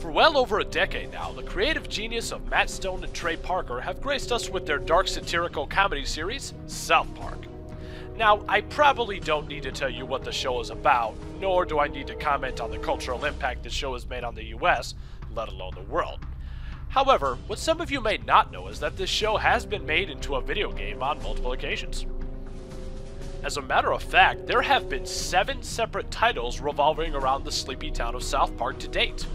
For well over a decade now, the creative genius of Matt Stone and Trey Parker have graced us with their dark satirical comedy series, South Park. Now, I probably don't need to tell you what the show is about, nor do I need to comment on the cultural impact the show has made on the US, let alone the world. However, what some of you may not know is that this show has been made into a video game on multiple occasions. As a matter of fact, there have been 7 separate titles revolving around the sleepy town of South Park to date.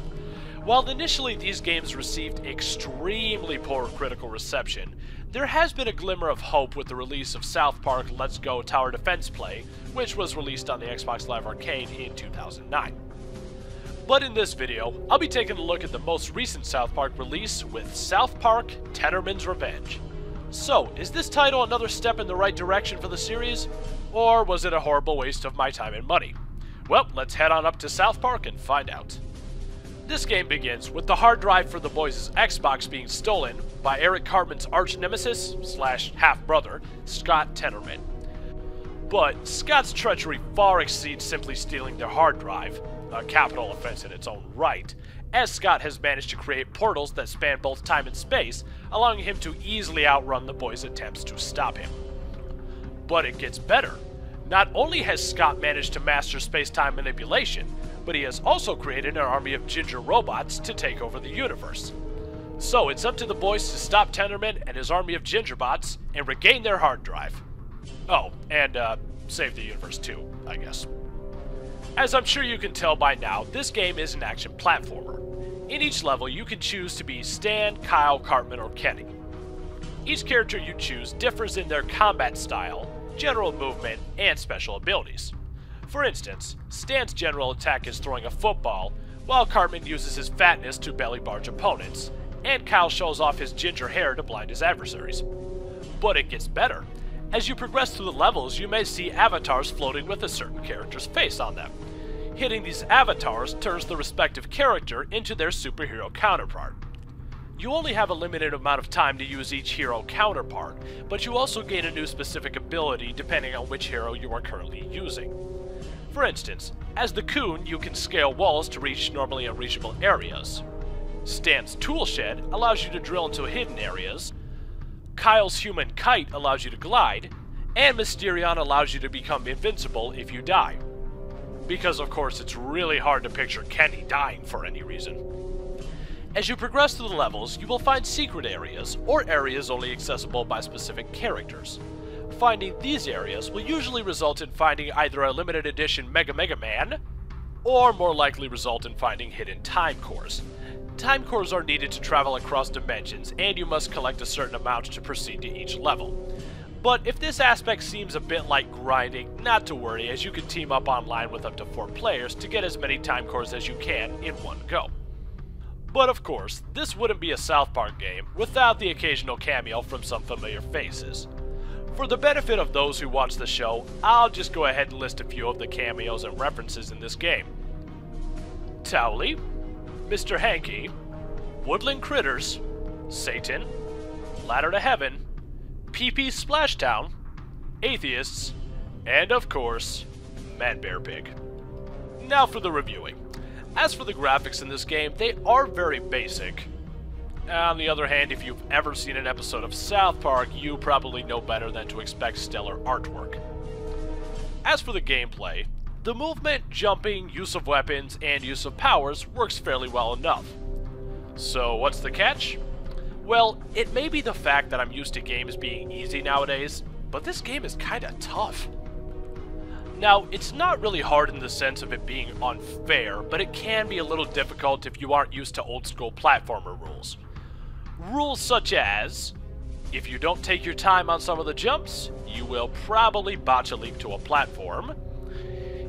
While initially these games received extremely poor critical reception, there has been a glimmer of hope with the release of South Park Let's Go Tower Defense Play, which was released on the Xbox Live Arcade in 2009. But in this video, I'll be taking a look at the most recent South Park release with South Park Tenorman's Revenge. So, is this title another step in the right direction for the series? Or was it a horrible waste of my time and money? Well, let's head on up to South Park and find out. This game begins with the hard drive for the boys' Xbox being stolen by Eric Cartman's arch-nemesis / half-brother, Scott Tenorman. But Scott's treachery far exceeds simply stealing their hard drive, a capital offense in its own right, as Scott has managed to create portals that span both time and space, allowing him to easily outrun the boys' attempts to stop him. But it gets better. Not only has Scott managed to master space-time manipulation, but he has also created an army of ginger robots to take over the universe. So it's up to the boys to stop Tenorman and his army of gingerbots and regain their hard drive. Oh, and save the universe too, I guess. As I'm sure you can tell by now, this game is an action platformer. In each level, you can choose to be Stan, Kyle, Cartman, or Kenny. Each character you choose differs in their combat style, general movement, and special abilities. For instance, Stan's general attack is throwing a football, while Cartman uses his fatness to belly barge opponents, and Kyle shows off his ginger hair to blind his adversaries. But it gets better. As you progress through the levels, you may see avatars floating with a certain character's face on them. Hitting these avatars turns the respective character into their superhero counterpart. You only have a limited amount of time to use each hero counterpart, but you also gain a new specific ability depending on which hero you are currently using. For instance, as the Coon, you can scale walls to reach normally unreachable areas. Stan's Tool Shed allows you to drill into hidden areas, Kyle's Human Kite allows you to glide, and Mysterion allows you to become invincible if you die. Because of course it's really hard to picture Kenny dying for any reason. As you progress through the levels, you will find secret areas, or areas only accessible by specific characters. Finding these areas will usually result in finding either a limited edition Mega Man, or more likely result in finding hidden time cores. Time cores are needed to travel across dimensions, and you must collect a certain amount to proceed to each level. But if this aspect seems a bit like grinding, not to worry, as you can team up online with up to 4 players to get as many time cores as you can in one go. But of course, this wouldn't be a South Park game without the occasional cameo from some familiar faces. For the benefit of those who watch the show, I'll just go ahead and list a few of the cameos and references in this game. Towley, Mr. Hanky, Woodland Critters, Satan, Ladder to Heaven, PP Splashtown, Atheists, and of course, Mad Bear Pig. Now for the reviewing. As for the graphics in this game, they are very basic. On the other hand, if you've ever seen an episode of South Park, you probably know better than to expect stellar artwork. As for the gameplay, the movement, jumping, use of weapons, and use of powers works fairly well enough. So what's the catch? Well, it may be the fact that I'm used to games being easy nowadays, but this game is kinda tough. Now, it's not really hard in the sense of it being unfair, but it can be a little difficult if you aren't used to old-school platformer rules. Rules such as, if you don't take your time on some of the jumps, you will probably botch a leap to a platform.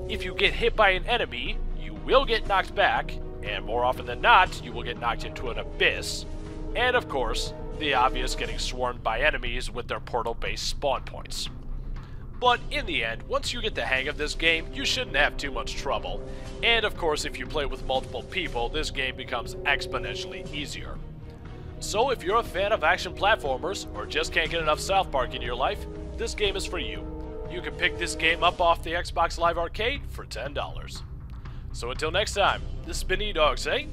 If you get hit by an enemy, you will get knocked back, and more often than not, you will get knocked into an abyss. And of course, the obvious getting swarmed by enemies with their portal-based spawn points. But in the end, once you get the hang of this game, you shouldn't have too much trouble. And of course, if you play with multiple people, this game becomes exponentially easier. So if you're a fan of action platformers, or just can't get enough South Park in your life, this game is for you. You can pick this game up off the Xbox Live Arcade for $10. So until next time, this has been E-Dog saying,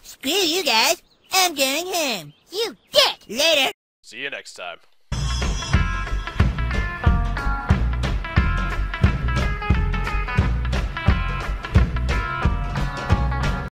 Screw you guys. I'm going home. You dick! Later. See you next time.